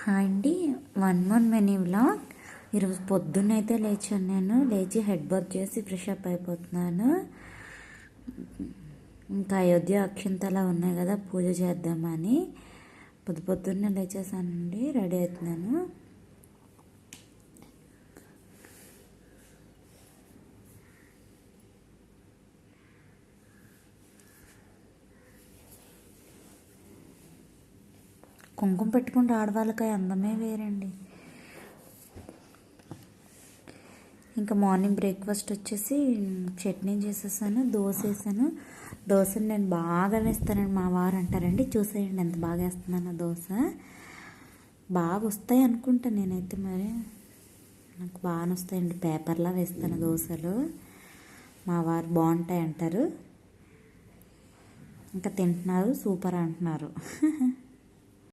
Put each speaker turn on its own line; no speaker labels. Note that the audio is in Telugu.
హాయ్ అండి, 1 మినీ వ్లాగ్. ఈరోజు పొద్దున్నైతే లేచాను. నేను లేచి హెడ్ బాత్ చేసి ఫ్రెష్ అప్ అయిపోతున్నాను. ఇంకా అయోధ్య అక్షంతలా ఉన్నాయి కదా, పూజ చేద్దామని పొద్దున్నే లేచేసానండి. రెడీ అవుతున్నాను. కుంకుమ పెట్టుకుంటే ఆడవాళ్ళకి అందమే వేరండి. ఇంకా మార్నింగ్ బ్రేక్ఫాస్ట్ వచ్చేసి చట్నీ చేసేసాను, దోశ వేసాను. దోశను నేను బాగా వేస్తానండి, మా వారు అంటారండి. చూసేయండి ఎంత బాగా వేస్తున్నాను. దోశ బాగా వస్తాయి అనుకుంటా, నేనైతే మరి నాకు బాగా వస్తాయండి. పేపర్లా వేస్తాను దోశలు. మా వారు బాగుంటాయి అంటారు. ఇంకా తింటున్నారు, సూపర్ అంటున్నారు.